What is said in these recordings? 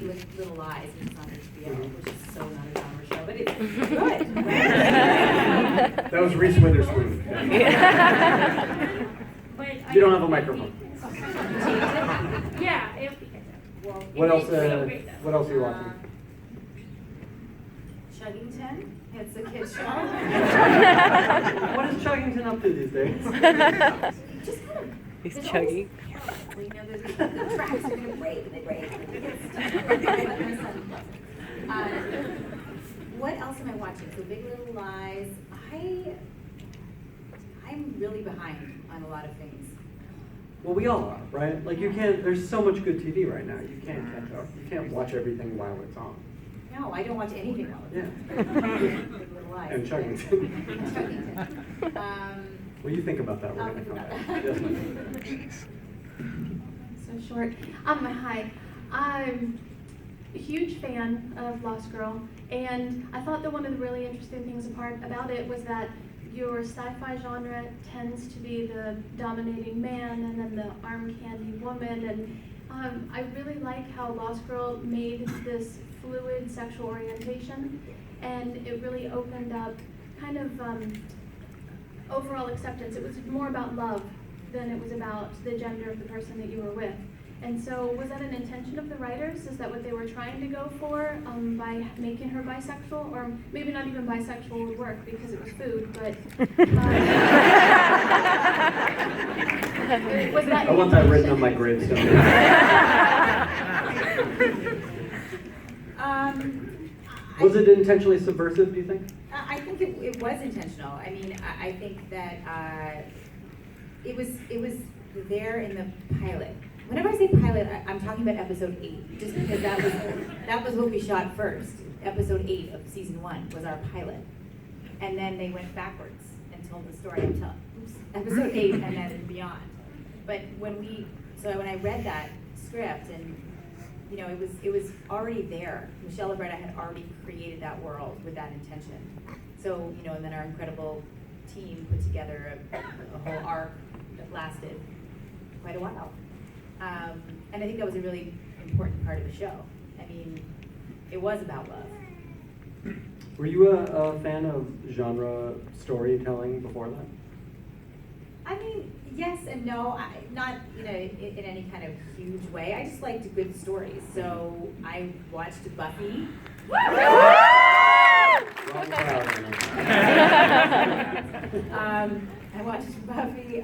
Big Little Lies, which is on HBO, which is so not a genre show, but it's good. That was Reese Witherspoon. You don't have a microphone. Yeah. Well, What else? so great, though. What else are you watching? Chuggington. It's a kid's show. What is Chuggington up to these days? Just kind of. He's there's chugging. always- You know, the tracks are going to break and they break. And they get stuck. My son loves it. What else am I watching? So Big Little Lies. I'm really behind on a lot of things. Well, we all are, right? Like you can't. There's so much good TV right now. You can't catch up. You can't watch everything while it's on. No, I don't watch anything else. Yeah. Big Little Lies. And Chuggington. And Chuggington. What do you think about that? We're I'll gonna think come about back. that. Yes, So short. Hi. I'm a huge fan of Lost Girl, and I thought that one of the really interesting things about it was that your sci-fi genre tends to be the dominating man and then the arm candy woman, and I really like how Lost Girl made this fluid sexual orientation, and it really opened up kind of overall acceptance. It was more about love than it was about the gender of the person that you were with. And so was that an intention of the writers? Is that what they were trying to go for by making her bisexual? Or maybe not even bisexual would work because it was food, but was that I want that written on my gravestone. Was it intentionally subversive, do you think? I think it was intentional. I mean, I think that it was there in the pilot. Whenever I say pilot, I'm talking about episode 8, just because that was what we shot first. Episode 8 of season 1 was our pilot, and then they went backwards and told the story until episode 8 and then beyond. But when I read that script, and you know, it was already there. Michelle Lovretta had already created that world with that intention. So you know, and then our incredible team put together a whole arc that lasted quite a while. And I think that was a really important part of the show. I mean, it was about love. Were you a fan of genre storytelling before that? I mean, yes and no. Not in any kind of huge way. I just liked good stories. So I watched Buffy. Wrong crowd, I watched Buffy.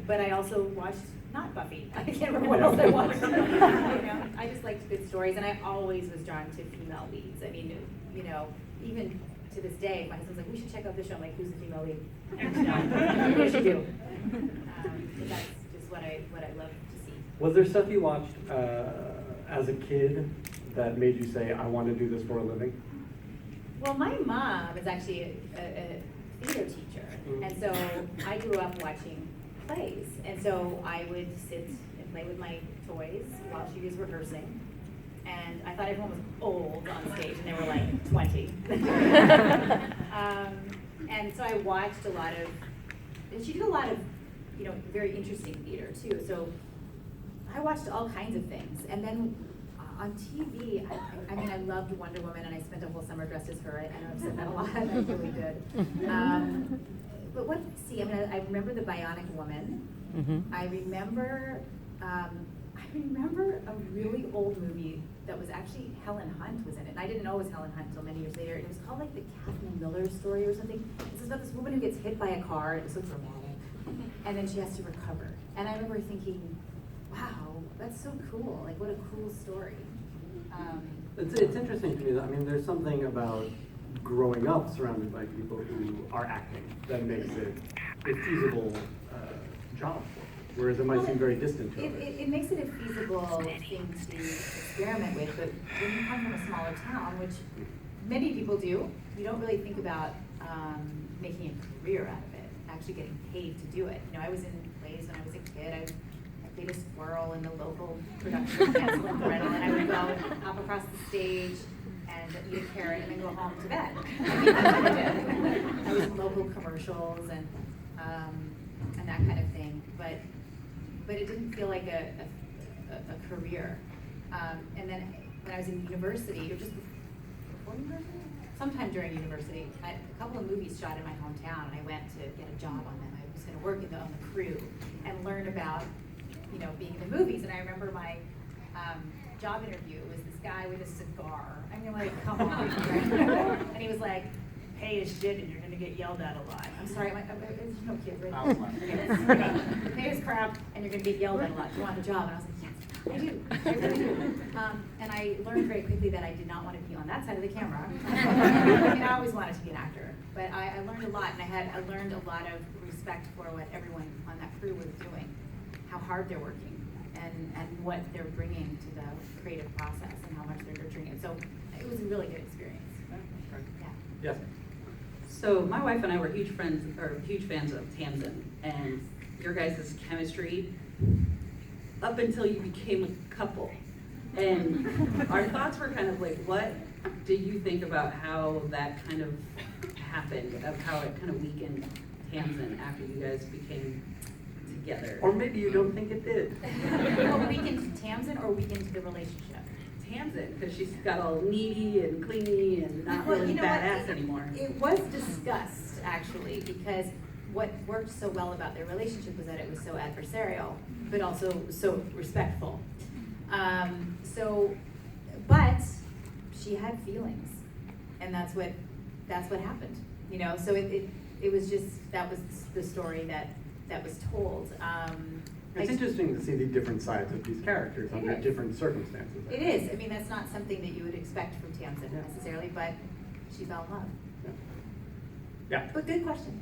But I also watched not Buffy. I can't remember what else I watched. You know, I just liked good stories, and I always was drawn to female leads. I mean, you know, even to this day, my husband's like, "We should check out this show." I'm like, "Who's the female lead?" Yes, you do. So that's just what I love to see. Was there stuff you watched as a kid that made you say, I want to do this for a living? Well, my mom is actually a theater teacher, and so I grew up watching plays, and so I would sit and play with my toys while she was rehearsing, and I thought everyone was old on stage, and they were like 20. And so I watched a lot of, and she did a lot of, you know, very interesting theater too, so I watched all kinds of things, and then on TV, I mean, I loved Wonder Woman, and I spent a whole summer dressed as her. I know I've said that a lot, I really did. But what did I see? I mean, I remember The Bionic Woman. Mm-hmm. I remember a really old movie that was actually Helen Hunt was in it. And I didn't know it was Helen Hunt until many years later. It was called like the Catherine Miller story or something. This is about this woman who gets hit by a car. It was so dramatic. And then she has to recover. And I remember thinking, wow, that's so cool. Like, what a cool story. It's interesting to me that, I mean, there's something about growing up surrounded by people who are acting that makes it a feasible job for you, whereas it might seem very distant to others. It makes it a feasible thing to experiment with, but when you come from a smaller town, which many people do, you don't really think about making a career out of it, actually getting paid to do it. You know, I was in plays when I was a kid. I played a squirrel in the local production of Hansel and Gretel, and I would go up across the stage and eat a carrot and then go home to bed. I mean, that's what I did. I was in local commercials and that kind of thing, but it didn't feel like a career. And then when I was in university, or just before university, sometime during university, a couple of movies shot in my hometown, and I went to get a job on them. I was going to work on the crew and learn about, being in the movies. And I remember my job interview was this guy with a cigar. I mean, like, come on. Right? And he was like, pay is shit and you're gonna get yelled at a lot. I'm sorry, there's no kids, right? Pay is crap and you're gonna get yelled at a lot. Do you want the job? And I was like, yes, I do. I really do. And I learned very quickly that I did not want to be on that side of the camera. I mean, I always wanted to be an actor, but I learned a lot, and I learned a lot of respect for what everyone on that crew was doing, how hard they're working, and what they're bringing to the creative process and how much they're nurturing it. So it was a really good experience. Yeah. Yes. So my wife and I were huge fans of Tamsin, and your guys' chemistry up until you became a couple. And our thoughts were kind of like, what did you think about how that kind of happened, of how it kind of weakened Tamsin after you guys became together? Or maybe you don't think it did. Well, weakened Tamsin or weakened the relationship? Tamsin, because she's got all needy and clingy and not really badass anymore. It was discussed, actually, because what worked so well about their relationship was that it was so adversarial, but also so respectful. But she had feelings, and that's what happened. So it was just, that was the story that was told. It's interesting to see the different sides of these characters under is. different circumstances. It is. I mean, that's not something that you would expect from Tamsin necessarily, but she fell in love. Yeah. But good question.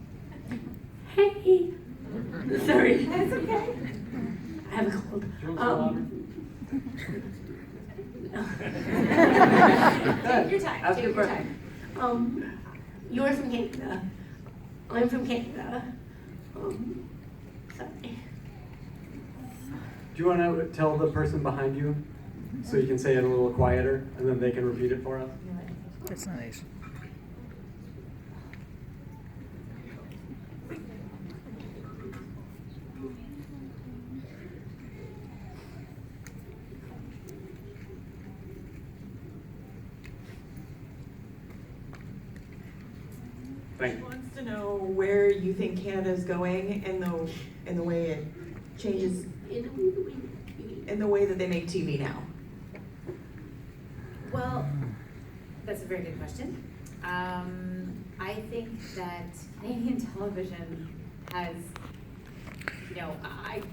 Hey, sorry, That's okay. I have a cold. Do you want Take your time. Ask Take your your question. time. You're from Canada. I'm from Canada. Sorry. Do you want to tell the person behind you so you can say it a little quieter and then they can repeat it for us? That's nice. Thank She you. wants to know where you think Canada's going and the way it changes in the way that they make TV now. Well, that's a very good question. I think that Canadian television has, I'm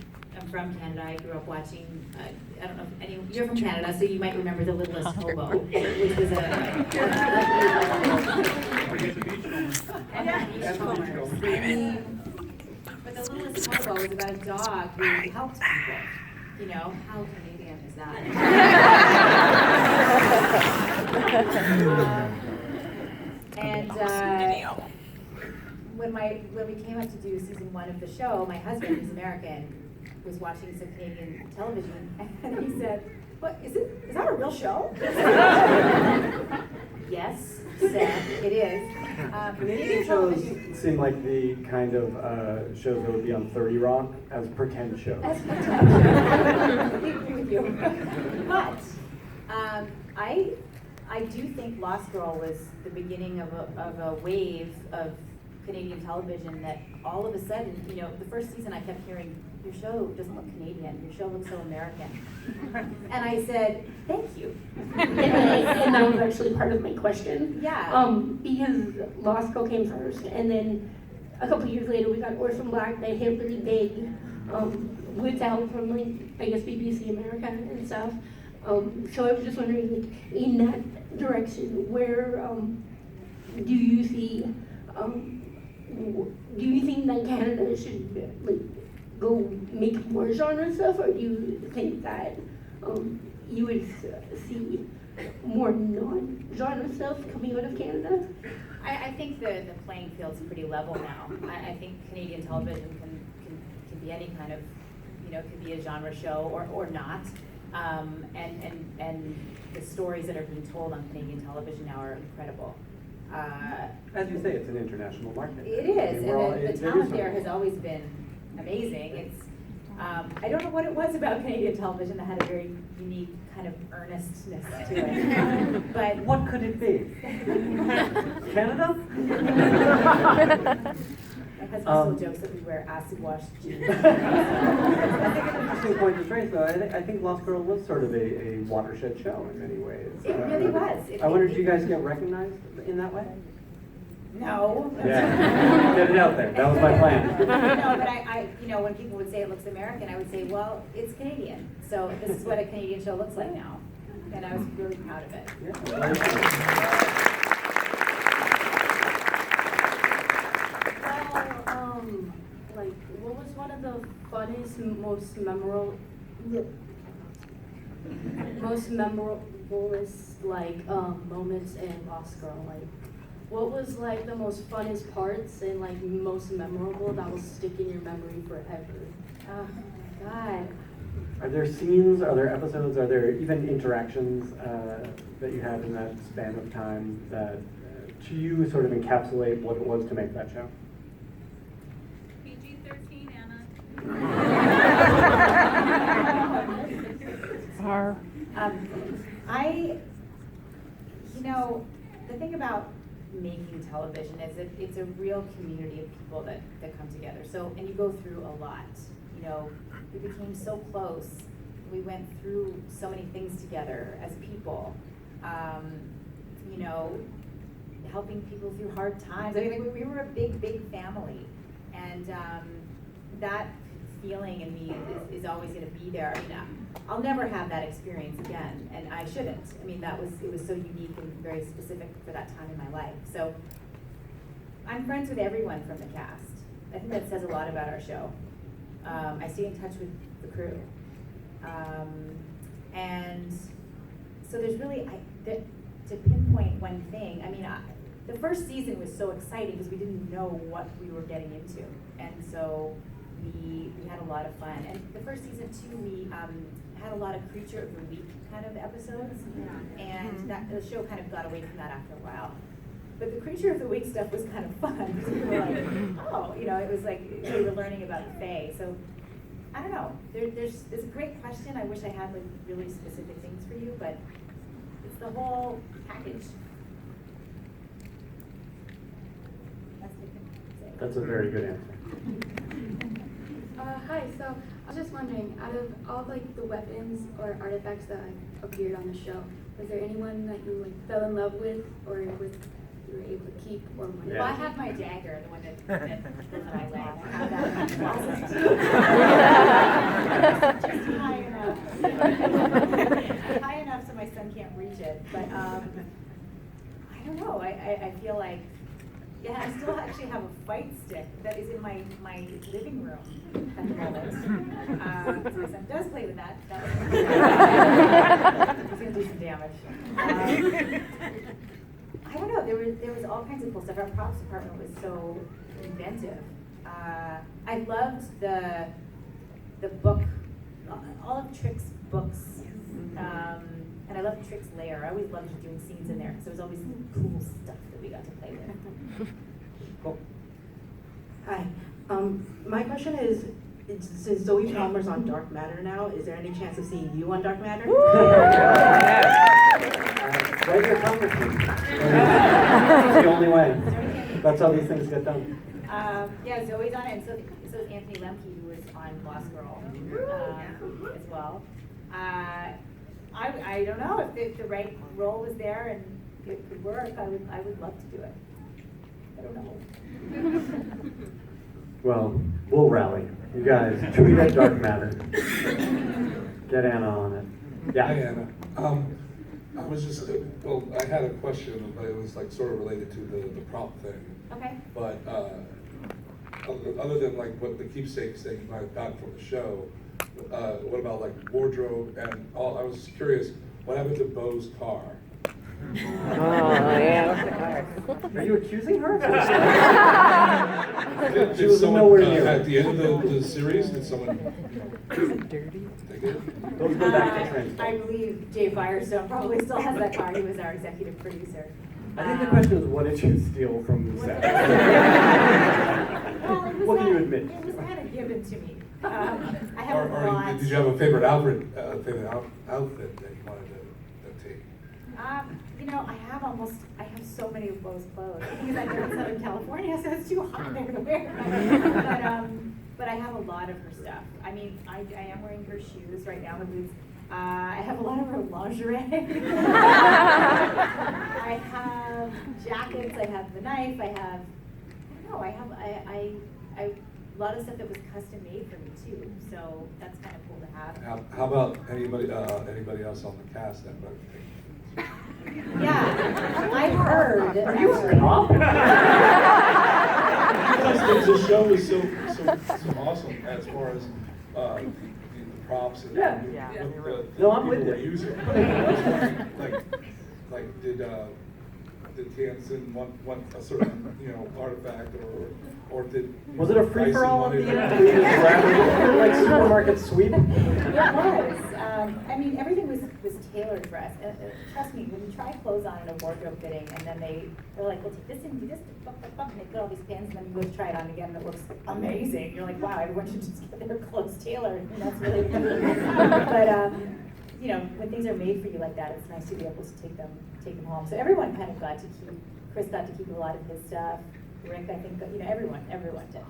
from Canada. I grew up watching, I don't know if you're from Canada, so you might remember The Littlest Hobo, which was But The Littlest Hobo was about a dog who helped people. How Canadian is that? When we came up to do season 1 of the show, my husband, who's American, was watching some Canadian television, and he said, "What is it? Is that a real show?" Yes, said it is. Canadian shows seem like the kind of shows that would be on 30 Rock as pretend shows. That's fantastic. I agree with you. But I do think Lost Girl was the beginning of a wave of Canadian television that all of a sudden, the first season I kept hearing, your show doesn't look Canadian, your show looks so American. And I said, thank you. And that was actually part of my question. Yeah. Because Lost Girl came first, and then a couple years later we got Orphan Black that hit really big, with help from I guess BBC America and stuff. So I was just wondering, in that direction, where do you see? Do you think that Canada should go make more genre stuff, or do you think that you would see more non-genre stuff coming out of Canada? I think the playing field's pretty level now. I think Canadian television can be any kind of, could be a genre show or not. And the stories that are being told on Canadian television now are incredible. As you say, it's an international market. It is, I mean, and the talent there has always been amazing. It's I don't know what it was about Canadian television that had a very unique kind of earnestness to it. But What could it be? Canada? my husband still jokes that we wear acid wash jeans. I think an interesting point to raise, though. I think Lost Girl was sort of a watershed show in many ways. It really was. I wonder, did you guys get recognized in that way? No. Yeah, get it out there. That was my plan. No, but when people would say it looks American, I would say, well, it's Canadian. So this is what a Canadian show looks like now. And I was really proud of it. Yeah, very cool. Like, what was one of the funniest, most memorable, like, moments in Lost Girl? Like, what was, like, the most funnest parts and, like, most memorable that will stick in your memory forever? Oh, my God. Are there scenes, are there episodes, are there even interactions that you had in that span of time that to you sort of encapsulate what it was to make that show? PG-13, Anna. The thing about making television is that it's a real community of people that come together. So, and you go through a lot. We became so close. We went through so many things together as people. Helping people through hard times. I mean, we were a big, big family, and that feeling in me is always going to be there. I mean, I'll never have that experience again, and I shouldn't. I mean, it was so unique and very specific for that time in my life. So I'm friends with everyone from the cast. I think that says a lot about our show. I stay in touch with the crew, and so there's really to pinpoint one thing. I mean, the first season was so exciting because we didn't know what we were getting into, and so we had a lot of fun. And the first season too, we had a lot of Creature of the Week kind of episodes, and the show kind of got away from that after a while. But the Creature of the Week stuff was kind of fun because we were like, oh, it was like we were learning about the Fae. So I don't know. There's a great question. I wish I had like really specific things for you, but it's the whole package. That's a very good answer. Hi, so I was just wondering, out of all like the weapons or artifacts that appeared on the show, was there anyone that you like fell in love with, or you were able to keep, or wanted to Well, I keep? have my dagger, the one that I love. I have that in my closet. Just high enough so my son can't reach it. But I don't know. I feel like, yeah, I still actually have a fight stick that is in my living room at the moment. My son does play with that. He's gonna do some damage. I don't know. There was all kinds of cool stuff. Our props department was so inventive. I loved the book, all of Trick's books, and I loved Trick's lair. I always loved doing scenes in there because there was always cool stuff that we got to play with. Cool. Hi. My question is, since Zoe Palmer's on Dark Matter now, is there any chance of seeing you on Dark Matter? Write your congressman. It's the only way. That's how these things get done. Yeah, Zoe's on it, and so is Anthony Lemke, who was on Lost Girl as well. I don't know if the right role was there and it could work. I would love to do it. I don't know. Well, we'll rally. You guys, tweet at Dark Matter. Get Anna on it. Yeah. Hi, Anna. I was just, I had a question, but it was like sort of related to the prop thing. Okay. But other than like what the keepsakes that you might have gotten from the show, what about like wardrobe and all? I was curious, what happened to Bo's car? Oh, yeah. Are you accusing her? Did She was someone, nowhere near. at the end of the series, did someone Dirty. take it? Those go back to transport. I believe Jay Firestone probably still has that car. He was our executive producer. I think the question is, what did you steal from the set? Well, it was What can you not- admit? It was kind of given to me. I have a lot. Did you have a favorite outfit that you wanted to take? You know, I have so many of Bo's clothes. Because I live in Southern California, so it's too hot there to wear. But I have a lot of her stuff. I mean, I am wearing her shoes right now, her boots. I have a lot of her lingerie. I have jackets, I have the knife, I have a lot of stuff that was custom made for me too. So that's kind of cool to have. How about anybody else on the cast that might take? Yeah, I heard. Are you a cop? Because the show is so awesome as far as the props and Yeah. what No, I'm people with were you. using. Like did Hanson want a certain artifact or did Was it a Bryson free-for-all at wanted the end? a- Were you just grabbing, like supermarket sweep? It was. I mean, everything was tailored for us. Trust me, when you try clothes on in a wardrobe fitting, and then they're like, "Well, take this and do this," and they put all these pants, and then you go to try it on again, and it looks amazing. You're like, "Wow, everyone should just get their clothes tailored." And that's really good. But you know, when things are made for you like that, it's nice to be able to take them home. So everyone kind of got to keep. Chris got to keep a lot of his stuff. Rick, I think, everyone did.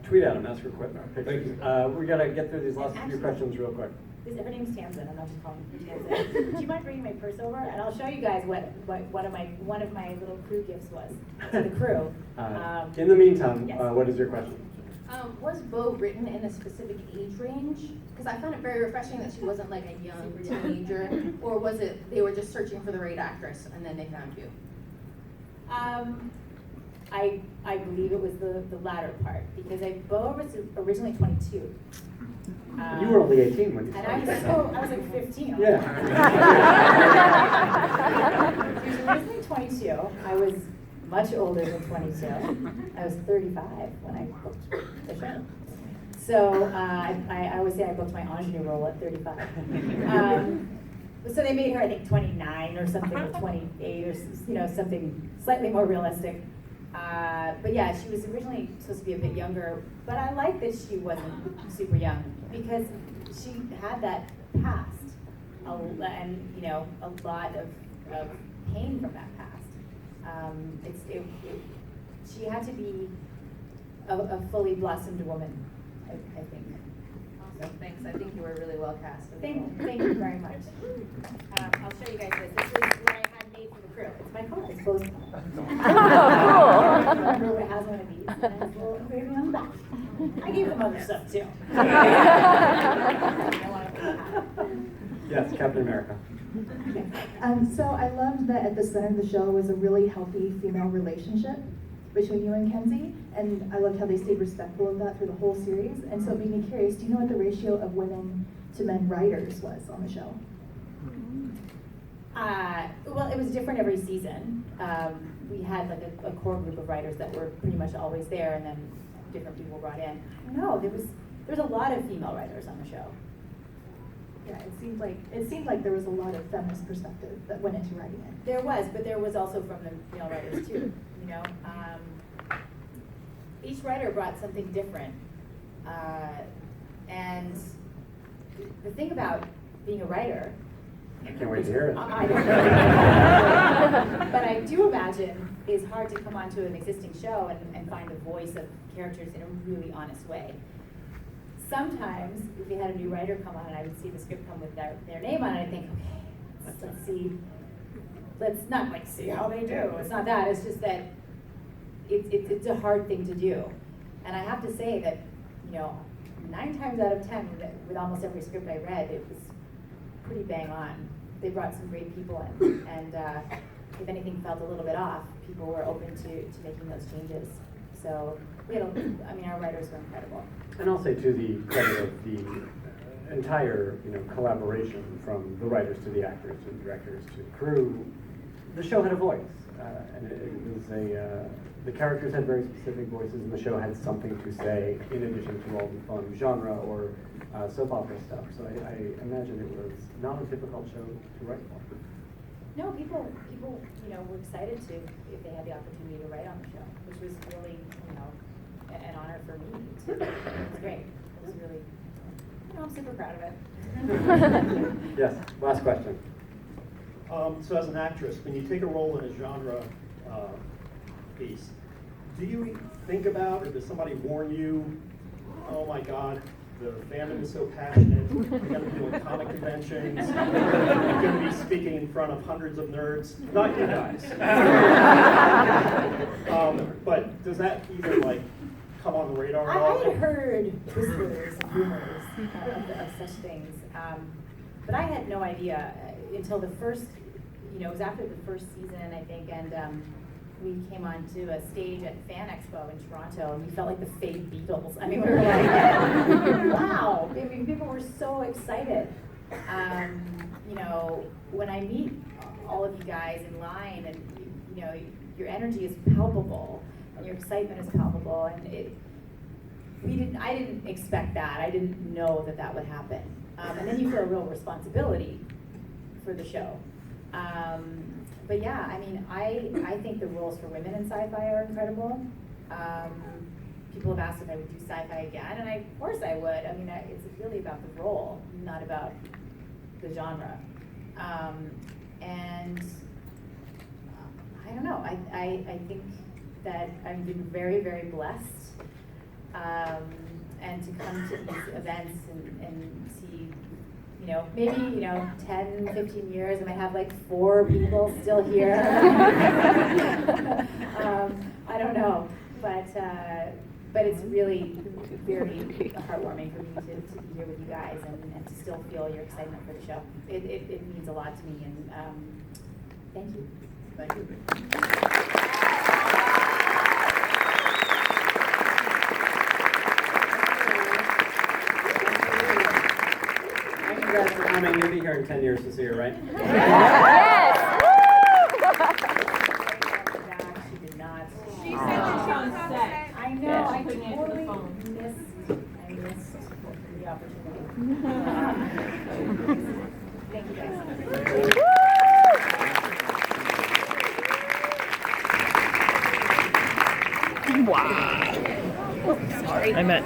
Tweet at him, ask for quick pictures. Thank you. We gotta get through these last few Actually- questions real quick. Her name's Tamsin. I'm not just calling her Tamsin. Do you mind bringing my purse over? And I'll show you guys what one of my little crew gifts was to the crew. In the meantime, yes. what is your question? Was Bo written in a specific age range? Because I found it very refreshing that she wasn't like a young teenager, or was it they were just searching for the right actress and then they found you? I believe it was the latter part because Bo was originally 22. You were only 18 when you And started. I was like 15. Yeah. She was originally 22. I was much older than 22. I was 35 when I booked the show. So I always say I booked my ingenue role at 35. So they made her, I think, 29 or something, or 28 or something slightly more realistic. But yeah, she was originally supposed to be a bit younger, but I like that she wasn't super young because she had that past, and a lot of pain from that past. She had to be a fully blossomed woman, I think. Awesome, thanks. I think you were really well cast. Thank you very much. I'll show you guys this. This is what I had made for the crew. It's my car. It's Bo's car. My crew has one of these, and it has a little engraving on the back. I gave them other stuff too. Yes, Captain America. So I loved that at the center of the show was a really healthy female relationship between you and Kenzie, and I loved how they stayed respectful of that through the whole series. And so it made me curious, do you know what the ratio of women to men writers was on the show? Well, it was different every season. We had like a core group of writers that were pretty much always there, and then different people were brought in. I don't know, there was a lot of female writers on the show. Yeah, it seemed like there was a lot of feminist perspective that went into writing it. There was, but there was also from the male writers too. Each writer brought something different, and the thing about being a writer. I can't wait to hear it. I don't know. But I do imagine it's hard to come onto an existing show and find the voice of characters in a really honest way. Sometimes, if we had a new writer come on and I would see the script come with their name on it, I'd think, okay, let's see. Let's not like see how they do. It's not that. It's just that it's a hard thing to do. And I have to say that 9 times out of 10 with almost every script I read, it was pretty bang on. They brought some great people in, and if anything felt a little bit off, people were open to making those changes. So our writers were incredible. And I'll say to the credit of the entire collaboration from the writers to the actors to the directors to the crew, the show had a voice, and it was the characters had very specific voices, and the show had something to say in addition to all the fun genre or soap opera stuff. So I imagine it was not a difficult show to write for. No, people were excited if they had the opportunity to write on the show, which was really an honor for me too. It was great. was really, I'm super proud of it. Yes, last question. So as an actress, when you take a role in a genre piece, do you think about, or does somebody warn you, oh my God, the fandom is so passionate, you're going to be doing comic conventions, you're going to be speaking in front of hundreds of nerds, not you guys. But does that even like come on the radar at all? I had heard whispers and rumors of such things, but I had no idea until the first, it was after the first season, I think, and we came onto a stage at Fan Expo in Toronto, and we felt like the fake Beatles. I mean, we were like, wow! I mean, people were so excited. When I meet all of you guys in line, and your energy is palpable, and your excitement is palpable, and I didn't expect that. I didn't know that would happen. And then you feel a real responsibility for the show. But yeah, I mean, I think the roles for women in sci-fi are incredible. People have asked if I would do sci-fi again, and of course I would. I mean, it's really about the role, not about the genre. And I don't know, I think that I've been very, very blessed. And to come to these events and see, maybe, 10, 15 years, I might have like 4 people still here. I don't know, but it's really very heartwarming for me to be here with you guys and to still feel your excitement for the show. It means a lot to me, and thank you. Thank you. Thank you guys for coming. You'll be here in 10 years to see her, right? Yes! She did not. She said that she was on set. I know, Yeah. I totally missed the opportunity. Thank you guys. Wow. Sorry. I meant,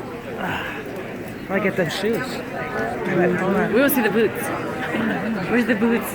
I get them shoes. I meant, hold on. We will see the boots. Where's the boots?